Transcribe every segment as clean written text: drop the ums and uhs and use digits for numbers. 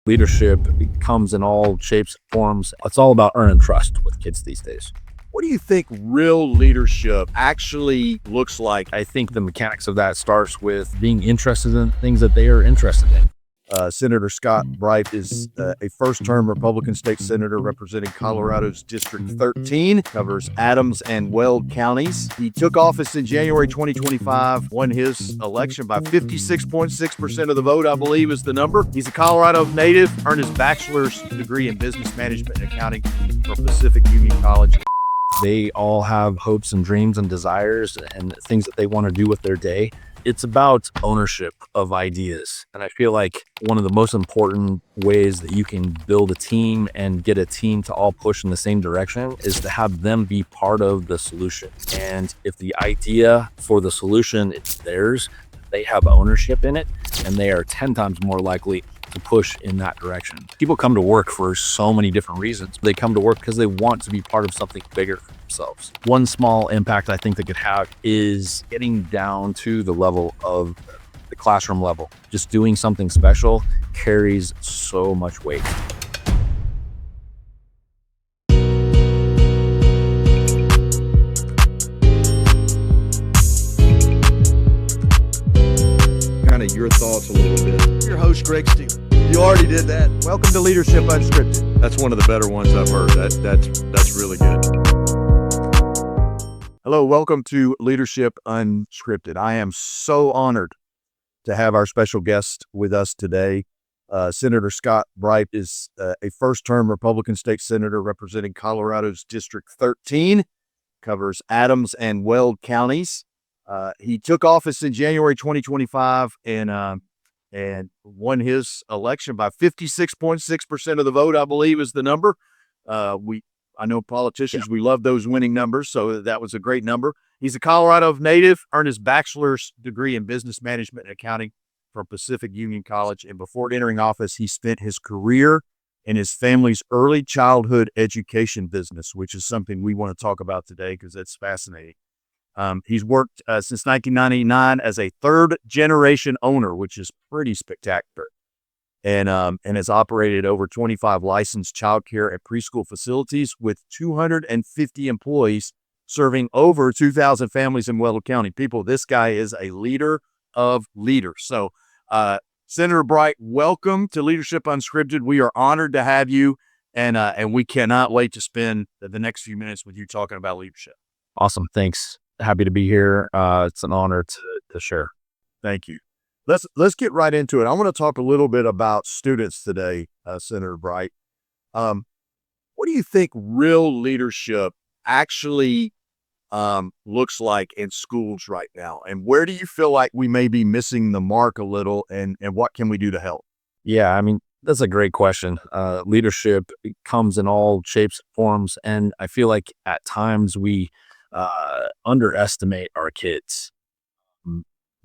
Leadership comes in all shapes and forms. It's all about earning trust with kids these days. What do you think real leadership actually looks like? I think the mechanics of that starts with being interested in things that they are interested in. Senator Scott Bright is a first-term Republican state senator representing Colorado's District 13, covers Adams and Weld counties. He took office in January 2025, won his election by 56.6% of the vote, I believe is the number. He's a Colorado native, earned his bachelor's degree in business management and accounting from Pacific Union College. They all have hopes and dreams and desires and things that they want to do with their day. It's about ownership of ideas. And I feel like one of the most important ways that you can build a team and get a team to all push in the same direction is to have them be part of the solution. And if the idea for the solution is theirs, they have ownership in it, and they are 10 times more likely to push in that direction. People come to work for so many different reasons. They come to work because they want to be part of something bigger for themselves. One small impact I think they could have is getting down to the level of the classroom level. Just doing something special carries so much weight. Kind of your thoughts a little bit. Your host, Greg Steely. You already did that. Welcome to Leadership Unscripted. That's one of the better ones I've heard. That's really good. Hello, welcome to Leadership Unscripted. I am so honored to have our special guest with us today. Senator Scott Bright is a first-term Republican state senator representing Colorado's District 13, covers Adams and Weld counties. He took office in January 2025 and won his election by 56.6% of the vote, I believe is the number. I know politicians, we love those winning numbers, so that was a great number. He's a Colorado native, earned his bachelor's degree in business management and accounting from Pacific Union College, and before entering office, he spent his career in his family's early childhood education business, which is something we want to talk about today because that's fascinating. He's worked since 1999 as a third-generation owner, which is pretty spectacular, and has operated over 25 licensed childcare and preschool facilities with 250 employees, serving over 2,000 families in Weld County. People, this guy is a leader of leaders. So, Senator Bright, welcome to Leadership Unscripted. We are honored to have you, and we cannot wait to spend the next few minutes with you talking about leadership. Awesome. Thanks. Happy to be here. It's an honor to share. Thank you. Let's get right into it. I want to talk a little bit about students today, Senator Bright. What do you think real leadership actually looks like in schools right now? And where do you feel like we may be missing the mark a little, and what can we do to help? Yeah, I mean, that's a great question. Leadership comes in all shapes and forms, and I feel like at times we underestimate our kids.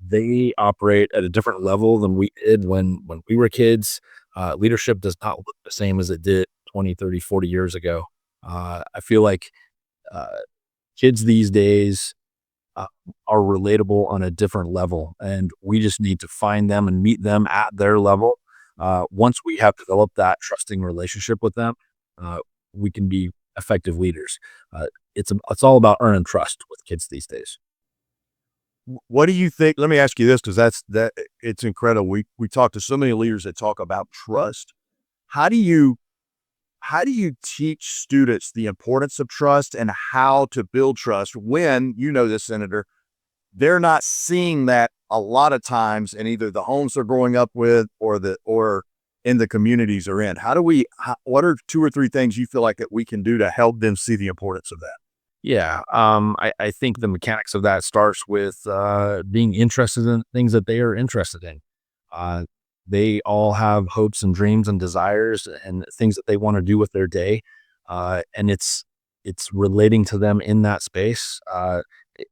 They operate at a different level than we did when we were kids. Leadership does not look the same as it did 20, 30, 40 years ago. I feel like kids these days are relatable on a different level, and we just need to find them and meet them at their level. Once we have developed that trusting relationship with them, we can be effective leaders. It's all about earning trust with kids these days. What do you think? Let me ask you this, because it's incredible. We talk to so many leaders that talk about trust. How do you teach students the importance of trust and how to build trust when, you know this, Senator, they're not seeing that a lot of times in either the homes they're growing up with or in the communities they're in? What are 2 or 3 things you feel like that we can do to help them see the importance of that? Yeah, I think the mechanics of that starts with being interested in things that they are interested in. They all have hopes and dreams and desires and things that they want to do with their day, and it's relating to them in that space. It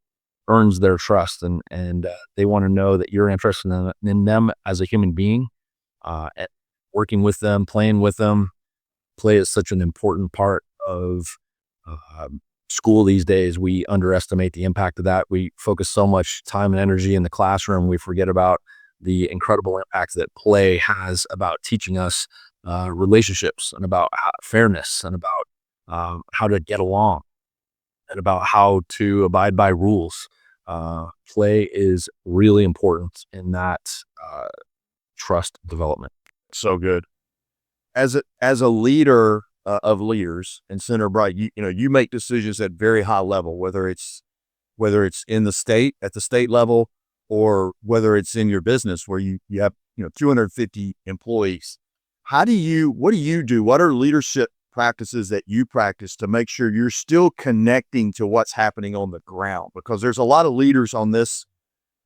earns their trust, and they want to know that you're interested in them as a human being, and working with them, playing with them. Play is such an important part of school these days. We underestimate the impact of that. We focus so much time and energy in the classroom. We forget about the incredible impact that play has about teaching us relationships and about fairness and about how to get along and about how to abide by rules. Play is really important in that uh, trust development. So good. As a leader of leaders and Senator Bright, you make decisions at very high level, whether it's in the state at the state level or whether it's in your business where you have 250 employees. What do you do? What are leadership practices that you practice to make sure you're still connecting to what's happening on the ground? Because there's a lot of leaders on this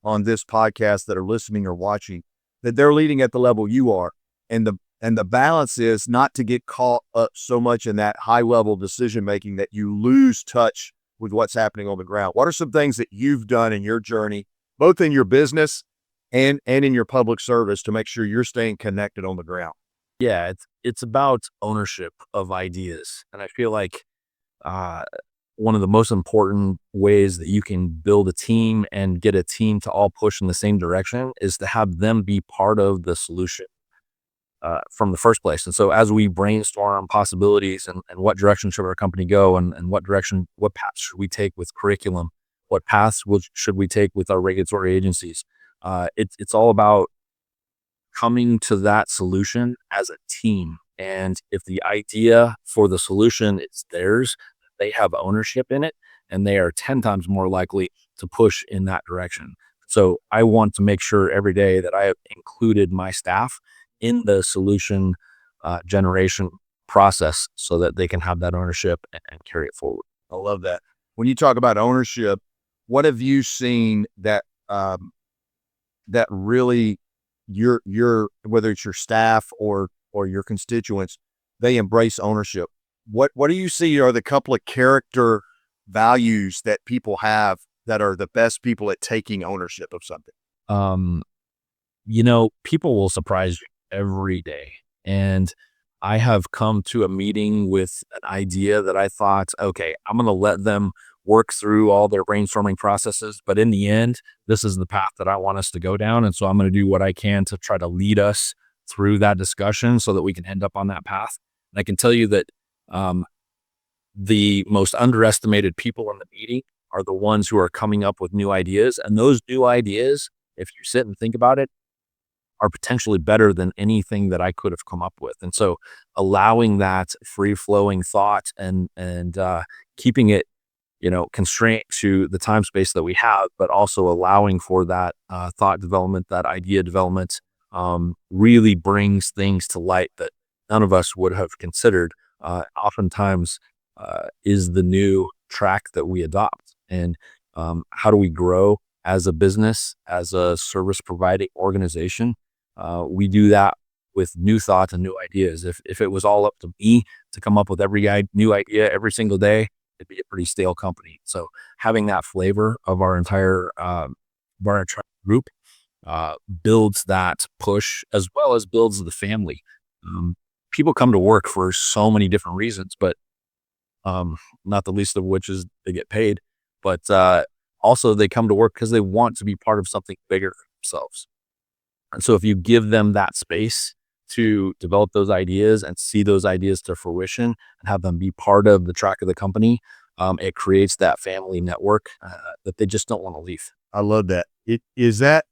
podcast that are listening or watching that they're leading at the level you are. And the balance is not to get caught up so much in that high level decision making that you lose touch with what's happening on the ground. What are some things that you've done in your journey, both in your business and in your public service, to make sure you're staying connected on the ground? Yeah, it's about ownership of ideas, and I feel like uh, one of the most important ways that you can build a team and get a team to all push in the same direction is to have them be part of the solution from the first place. And so as we brainstorm possibilities and what direction should our company go and what paths should we take with curriculum, what paths should we take with our regulatory agencies, it's all about coming to that solution as a team. And if the idea for the solution is theirs, they have ownership in it, and they are 10 times more likely to push in that direction. So I want to make sure every day that I have included my staff in the solution generation process so that they can have that ownership and carry it forward. I love that. When you talk about ownership, what have you seen that really your whether it's your staff or your constituents, they embrace ownership? What do you see are the couple of character values that people have that are the best people at taking ownership of something? Um, People will surprise you every day. And I have come to a meeting with an idea that I thought, okay, I'm going to let them work through all their brainstorming processes. But in the end, this is the path that I want us to go down. And so I'm going to do what I can to try to lead us through that discussion so that we can end up on that path. And I can tell you that the most underestimated people in the meeting are the ones who are coming up with new ideas. And those new ideas, if you sit and think about it, are potentially better than anything that I could have come up with. And so allowing that free flowing thought and keeping it, constrained to the time space that we have, but also allowing for that thought development, that idea development, really brings things to light that none of us would have considered. Oftentimes is the new track that we adopt. And how do we grow as a business, as a service providing organization? We do that with new thoughts and new ideas. If it was all up to me to come up with every new idea every single day, it'd be a pretty stale company. So having that flavor of our entire group builds that push as well as builds the family. People come to work for so many different reasons, but not the least of which is they get paid. But also they come to work because they want to be part of something bigger themselves. And so if you give them that space to develop those ideas and see those ideas to fruition and have them be part of the track of the company, it creates that family network that they just don't want to leave. I love that. Is that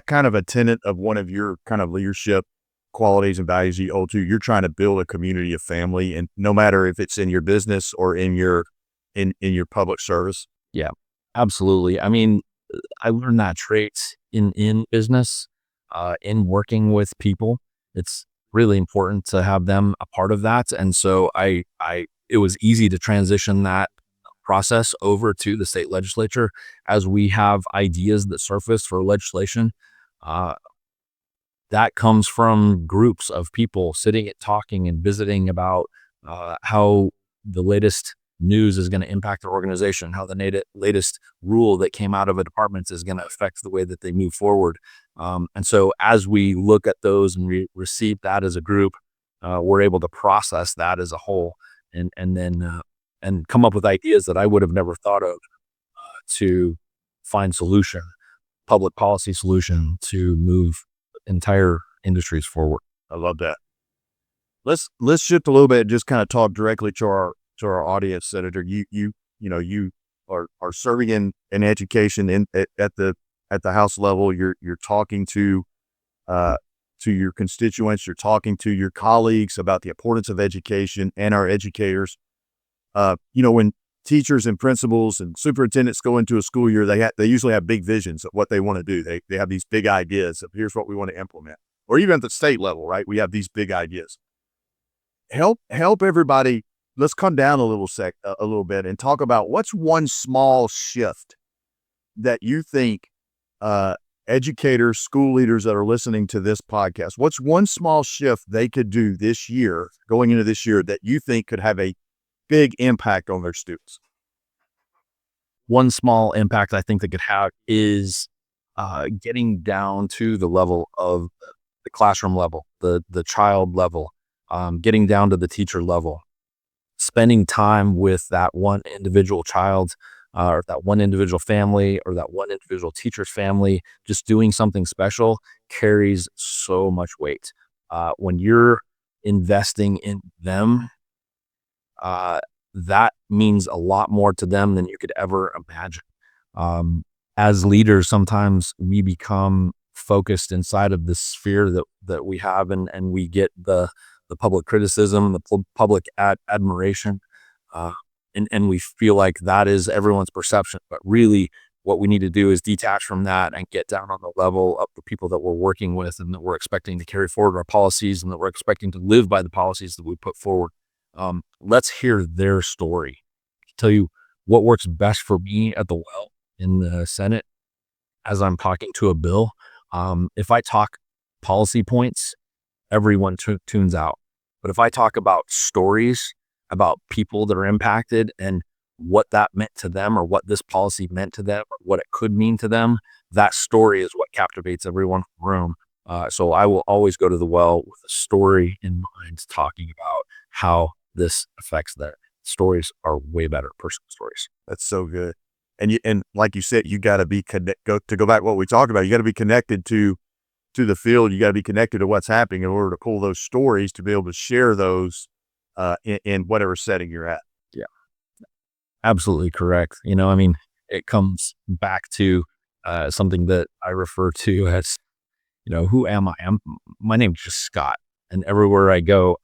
kind of a tenet of one of your kind of leadership qualities and values you hold to? You're trying to build a community of family, and no matter if it's in your business or in your public service. Yeah, absolutely. I mean, I learned that trait in business, in working with people. It's really important to have them a part of that. And so it was easy to transition that process over to the state legislature as we have ideas that surface for legislation. That comes from groups of people sitting and talking and visiting about how the latest news is going to impact their organization, how the latest rule that came out of a department is going to affect the way that they move forward. And so as we look at those and receive that as a group, we're able to process that as a whole and then come up with ideas that I would have never thought of to find public policy solution to move entire industries forward. I love that. Let's shift a little bit and just kind of talk directly to our audience, Senator. You are serving in education at the House level. You're talking to your constituents. You're talking to your colleagues about the importance of education and our educators. When teachers and principals and superintendents go into a school year, they usually have big visions of what they want to do. They have these big ideas of here's what we want to implement, or even at the state level, right? We have these big ideas. Help everybody. Let's come down a little bit and talk about what's one small shift that you think educators, school leaders that are listening to this podcast, what's one small shift they could do this year, going into this year, that you think could have a big impact on their students? One small impact I think they could have is getting down to the level of the classroom level, the child level, getting down to the teacher level, spending time with that one individual child, or that one individual family, or that one individual teacher's family. Just doing something special carries so much weight. When you're investing in them, that means a lot more to them than you could ever imagine. As leaders, sometimes we become focused inside of this sphere that we have, and we get the public criticism, the public admiration, and we feel like that is everyone's perception. But really, what we need to do is detach from that and get down on the level of the people that we're working with and that we're expecting to carry forward our policies and that we're expecting to live by the policies that we put forward. Let's hear their story. I'll tell you what works best for me at the well in the Senate as I'm talking to a bill. If I talk policy points, everyone tunes out. But if I talk about stories, about people that are impacted and what that meant to them, or what this policy meant to them, or what it could mean to them, that story is what captivates everyone in the room. So I will always go to the well with a story in mind, talking about how this affects them. Stories are way better, personal stories. That's so good. And like you said, you got to be go back to what we talked about. You got to be connected to the field. You got to be connected to what's happening in order to pull those stories, to be able to share those in whatever setting you're at. Yeah, absolutely correct. It comes back to something that I refer to as, who am I? My name's just Scott, and everywhere I go,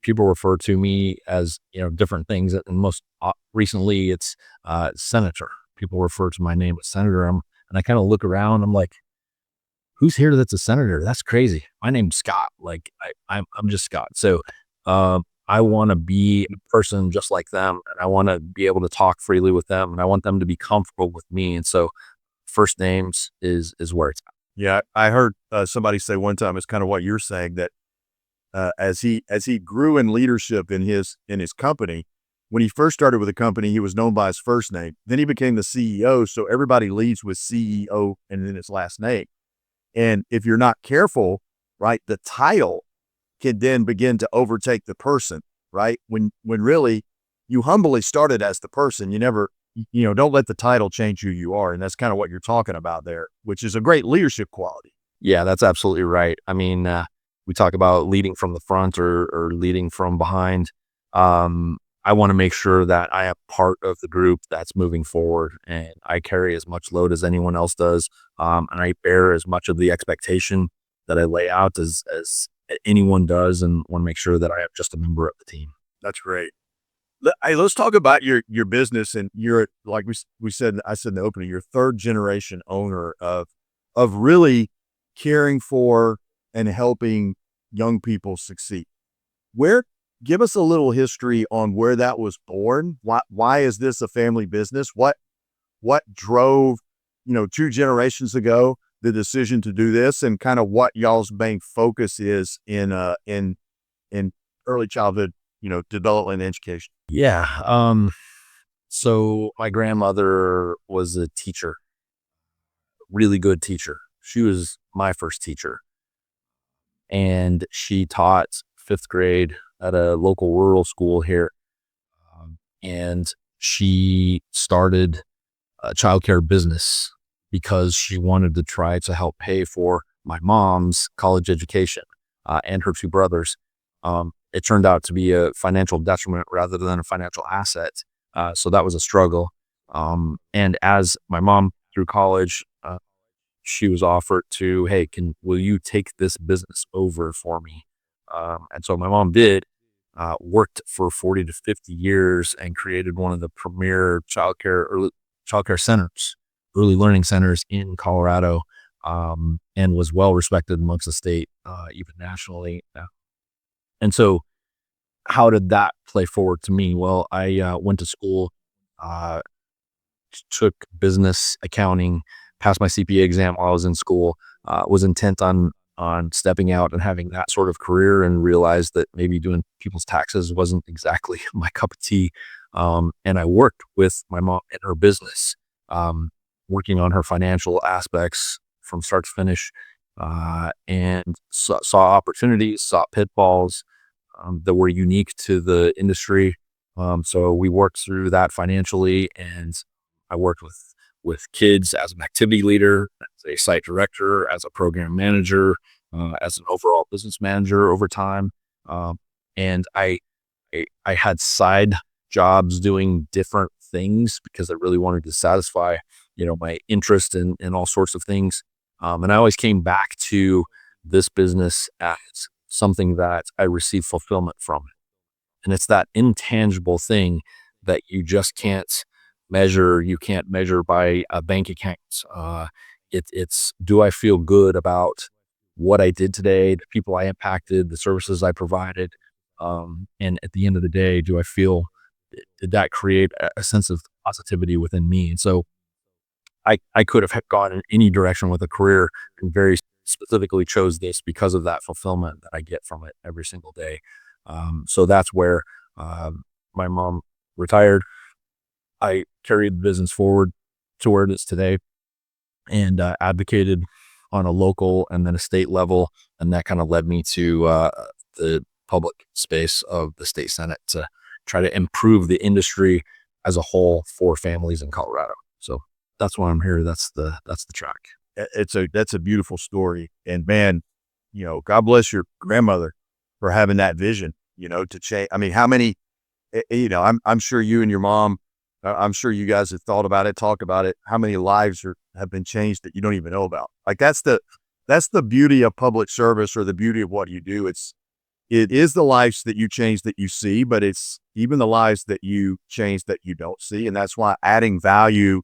people refer to me as, different things. And most recently, it's senator. People refer to my name as senator. And I kind of look around. I'm like, who's here that's a senator? That's crazy. My name's Scott. Like I'm just Scott. So I want to be a person just like them, and I want to be able to talk freely with them, and I want them to be comfortable with me. And so first names is where it's at. Yeah, I heard somebody say one time, it's kind of what you're saying, that as he grew in leadership in his company, when he first started with the company, he was known by his first name. Then he became the CEO, so everybody leads with CEO and then his last name. And if you're not careful, right, the title can then begin to overtake the person, right? When really you humbly started as the person. You never, don't let the title change who you are. And that's kind of what you're talking about there, which is a great leadership quality. Yeah, that's absolutely right. I mean, we talk about leading from the front or leading from behind. I want to make sure that I am part of the group that's moving forward, and I carry as much load as anyone else does. And I bear as much of the expectation that I lay out as anyone does, and want to make sure that I am just a member of the team. That's great. Hey, let's talk about your business. And you're, like I said in the opening, you're third generation owner of really caring for and helping young people succeed. Give us a little history on where that was born. Why is this a family business? What drove, 2 generations ago, the decision to do this, and kind of what y'all's main focus is in early childhood, development and education? Yeah. So my grandmother was a teacher, really good teacher. She was my first teacher, and she taught 5th grade at a local rural school here. And she started a childcare business because she wanted to try to help pay for my mom's college education and her 2 brothers. It turned out to be a financial detriment rather than a financial asset. So that was a struggle. And as my mom through college, she was offered to, hey, will you take this business over for me? And so my mom did, worked for 40 to 50 years and created one of the premier childcare centers, early learning centers in Colorado, and was well respected amongst the state, even nationally. And so how did that play forward to me? Well, I went to school, uh, took business accounting, passed my CPA exam while I was in school, was intent on stepping out and having that sort of career, and realized that maybe doing people's taxes wasn't exactly my cup of tea. And I worked with my mom in her business, working on her financial aspects from start to finish, and saw opportunities, saw pitfalls that were unique to the industry. So we worked through that financially, and I worked with kids as an activity leader, as a site director, as a program manager, as an overall business manager over time. And I had side jobs doing different things because I really wanted to satisfy, my interest in all sorts of things. And I always came back to this business as something that I receive fulfillment from. And it's that intangible thing that you just can't measure. You can't measure by a bank account. It's, do I feel good about what I did today, the people I impacted, the services I provided? And at the end of the day, did that create a sense of positivity within me? And so I could have gone in any direction with a career, and very specifically chose this because of that fulfillment that I get from it every single day. So that's where my mom retired. I carried the business forward to where it is today, and advocated on a local and then a state level. And that kind of led me to the public space of the state Senate to try to improve the industry as a whole for families in Colorado. So that's why I'm here. That's the track. That's a beautiful story. And man, God bless your grandmother for having that vision, to change. I mean, how many, I'm sure you and your mom, I'm sure you guys have thought about it, talked about it. How many lives have been changed that you don't even know about? Like that's the beauty of public service, or the beauty of what you do. It is the lives that you change that you see, but it's even the lives that you change that you don't see. And that's why adding value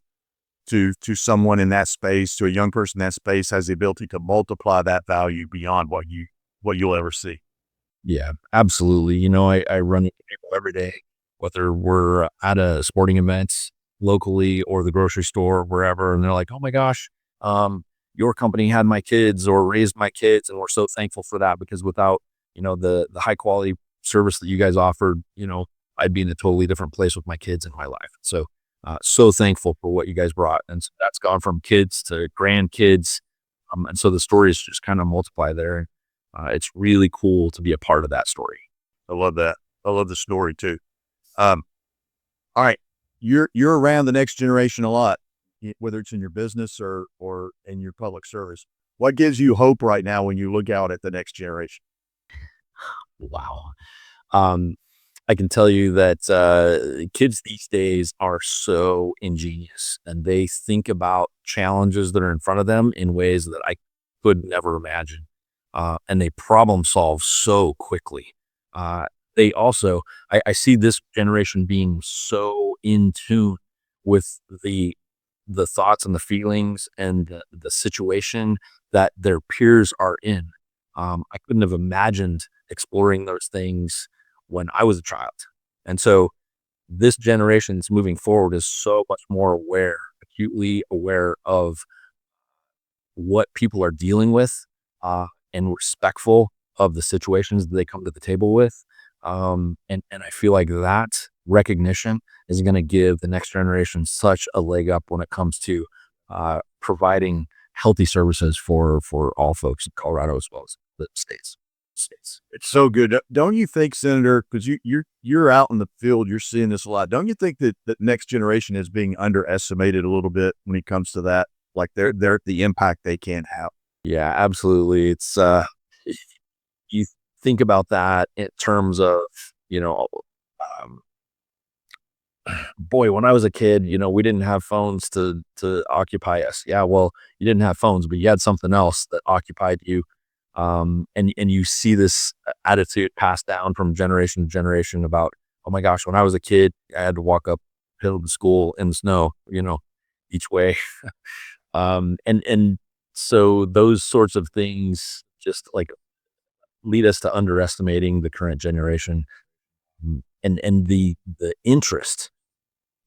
to someone in that space, to a young person in that space, has the ability to multiply that value beyond what you'll ever see. Yeah, absolutely. I run into people every day, whether we're at a sporting event locally or the grocery store, wherever, and they're like, "Oh my gosh, your company had my kids or raised my kids, and we're so thankful for that, because without the high quality service that you guys offered, I'd be in a totally different place with my kids in my life." So so thankful for what you guys brought. And so that's gone from kids to grandkids. And so the stories just kind of multiply there. It's really cool to be a part of that story. I love that. I love the story too. All right. You're around the next generation a lot, whether it's in your business or in your public service. What gives you hope right now when you look out at the next generation? Wow. I can tell you that kids these days are so ingenious, and they think about challenges that are in front of them in ways that I could never imagine. And they problem solve so quickly. They also, I see this generation being so in tune with the thoughts and the feelings and the situation that their peers are in. I couldn't have imagined exploring those things when I was a child. And so this generation that's moving forward is so much more aware, acutely aware of what people are dealing with, and respectful of the situations that they come to the table with. And I feel like that recognition is going to give the next generation such a leg up when it comes to providing healthy services for all folks in Colorado as well as the states. It's so good. Don't you think, Senator, because you're out in the field, you're seeing this a lot. Don't you think that the next generation is being underestimated a little bit when it comes to that? Like they're the impact they can have. Yeah, absolutely. It's you think about that in terms of, um, boy, when I was a kid, we didn't have phones to occupy us. Yeah, well, you didn't have phones, but you had something else that occupied you. And you see this attitude passed down from generation to generation about, oh my gosh, when I was a kid, I had to walk uphill to school in the snow, each way. And so those sorts of things just like lead us to underestimating the current generation. And the interest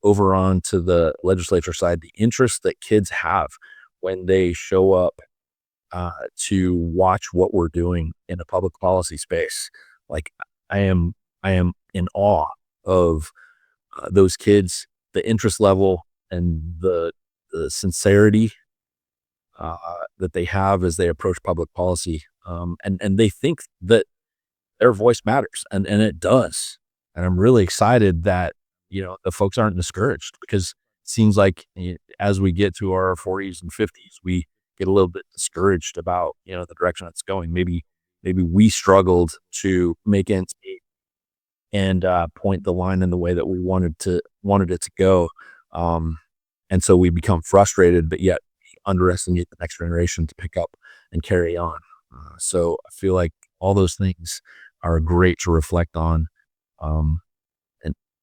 over onto the legislature side, the interest that kids have when they show up to watch what we're doing in a public policy space. Like I am in awe of those kids, the interest level and the sincerity that they have as they approach public policy. And they think that their voice matters, and it does. And I'm really excited that, the folks aren't discouraged, because it seems like as we get to our 40s and 50s, we get a little bit discouraged about, the direction it's going. Maybe we struggled to make ends meet and point the line in the way that we wanted it to go. And so we become frustrated, but yet underestimate the next generation to pick up and carry on. So I feel like all those things are great to reflect on.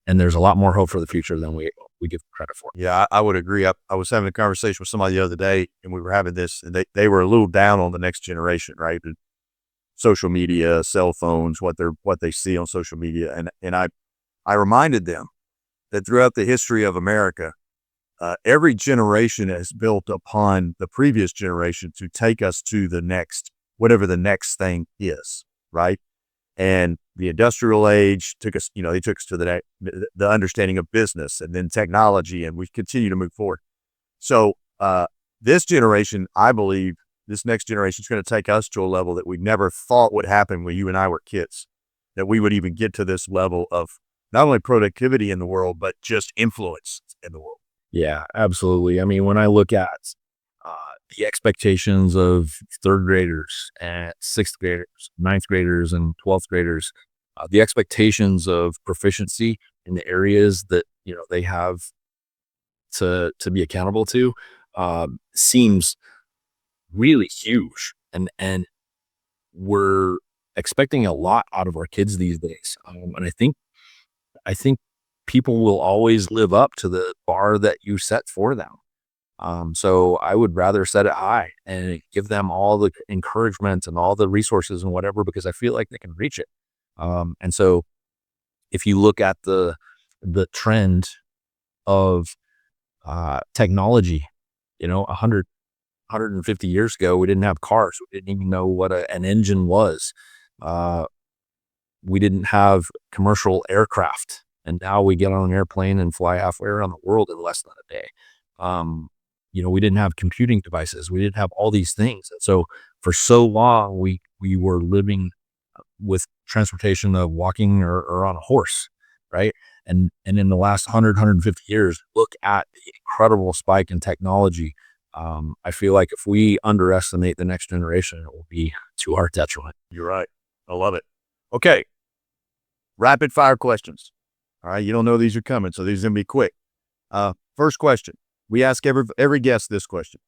And there's a lot more hope for the future than we give credit for. Yeah, I would agree. I was having a conversation with somebody the other day, and we were having this, and they were a little down on the next generation, right? And social media, cell phones, what they see on social media. And I reminded them that throughout the history of America, every generation has built upon the previous generation to take us to the next, whatever the next thing is, right? And the industrial age took us, they took us to the understanding of business, and then technology, and we continue to move forward. So this generation, I believe, this next generation is going to take us to a level that we never thought would happen when you and I were kids, that we would even get to this level of not only productivity in the world, but just influence in the world. Yeah, absolutely. I mean, when I look at the expectations of third graders and sixth graders, ninth graders, and 12th graders, the expectations of proficiency in the areas that, they have to be accountable to, seems really huge. And we're expecting a lot out of our kids these days. And I think people will always live up to the bar that you set for them. So I would rather set it high and give them all the encouragement and all the resources and whatever, because I feel like they can reach it. And so if you look at the trend of technology, 150 years ago, we didn't have cars. We didn't even know what an engine was. We didn't have commercial aircraft. And now we get on an airplane and fly halfway around the world in less than a day. We didn't have computing devices. We didn't have all these things. And so for so long, we were living with transportation of walking or on a horse, right? And in the last 150 years, look at the incredible spike in technology. I feel like if we underestimate the next generation, it will be to our detriment. You're right. I love it. Okay. Rapid fire questions. All right. You don't know these are coming, so these are going to be quick. First question. We ask every guest this question.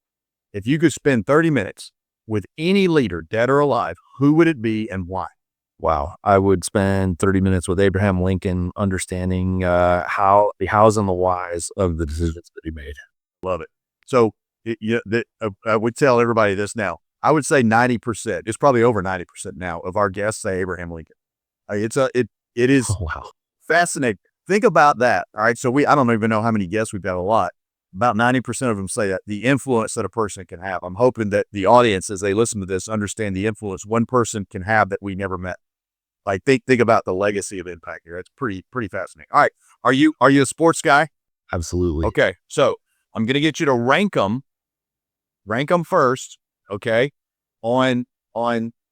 If you could spend 30 minutes with any leader, dead or alive, who would it be and why? Wow. I would spend 30 minutes with Abraham Lincoln, understanding how the hows and the whys of the decisions that he made. Love it. So I would tell everybody this now. I would say 90%, it's probably over 90% now of our guests say Abraham Lincoln. It is Wow. fascinating. Think about that. All right. So I don't even know how many guests we've had, a lot. About 90% of them say that, the influence that a person can have. I'm hoping that the audience, as they listen to this, understand the influence one person can have that we never met. Like think about the legacy of impact here. It's pretty fascinating. All right. Are you a sports guy? Absolutely. Okay. So I'm going to get you to rank them first. Okay. On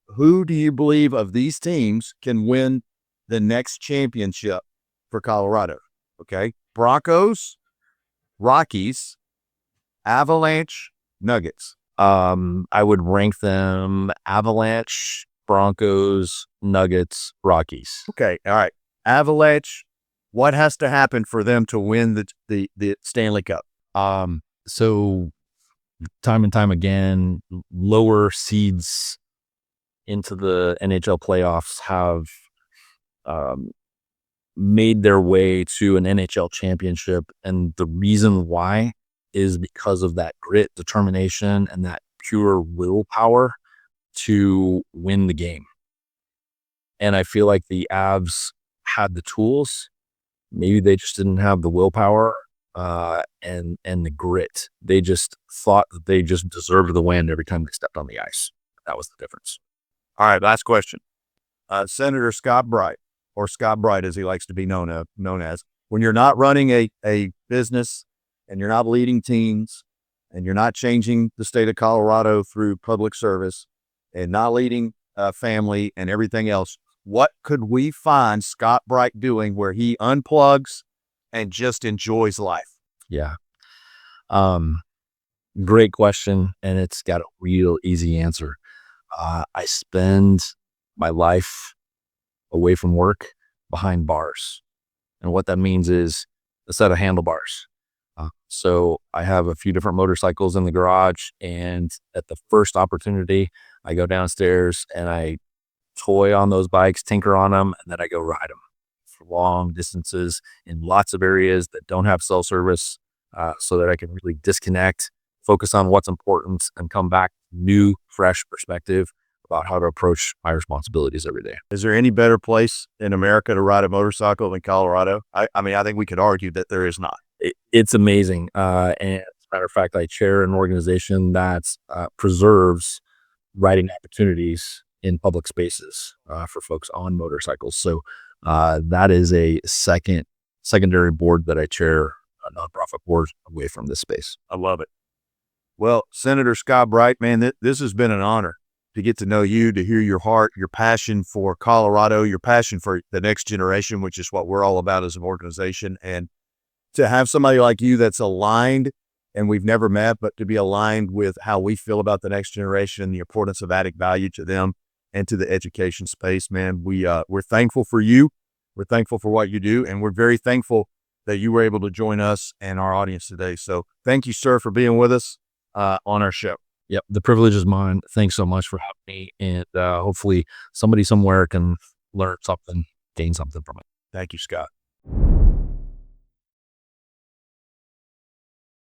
who do you believe of these teams can win the next championship for Colorado? Okay. Broncos, Rockies, Avalanche, Nuggets. I would rank them Avalanche, Broncos, Nuggets, Rockies. Okay. All right. Avalanche, what has to happen for them to win the Stanley Cup? So time and time again, lower seeds into the NHL playoffs have made their way to an NHL championship. And the reason why is because of that grit, determination, and that pure willpower to win the game. And I feel like the Avs had the tools. Maybe they just didn't have the willpower and the grit. They just thought that they just deserved the win every time they stepped on the ice. That was the difference. All right. Last question. Senator Scott Bright, or Scott Bright as he likes to be known as, when you're not running a business and you're not leading teams and you're not changing the state of Colorado through public service and not leading family and everything else, what could we find Scott Bright doing where he unplugs and just enjoys life? Yeah. Great question. And it's got a real easy answer. I spend my life away from work behind bars. And what that means is a set of handlebars. So I have a few different motorcycles in the garage, and at the first opportunity, I go downstairs and I toy on those bikes, tinker on them, and then I go ride them for long distances in lots of areas that don't have cell service, so that I can really disconnect, focus on what's important, and come back new, fresh perspective about how to approach my responsibilities every day. Is there any better place in America to ride a motorcycle than Colorado? I mean, I think we could argue that there is not. It's amazing. And as a matter of fact, I chair an organization that preserves riding opportunities in public spaces for folks on motorcycles. So that is a secondary board that I chair, a nonprofit board away from this space. I love it. Well, Senator Scott Bright, man, this has been an honor to get to know you, to hear your heart, your passion for Colorado, your passion for the next generation, which is what we're all about as an organization. And to have somebody like you that's aligned, and we've never met, but to be aligned with how we feel about the next generation and the importance of adding value to them and to the education space, man, we're thankful for you. We're thankful for what you do. And we're very thankful that you were able to join us and our audience today. So thank you, sir, for being with us on our show. Yep. The privilege is mine. Thanks so much for having me. And hopefully somebody somewhere can learn something, gain something from it. Thank you, Scott.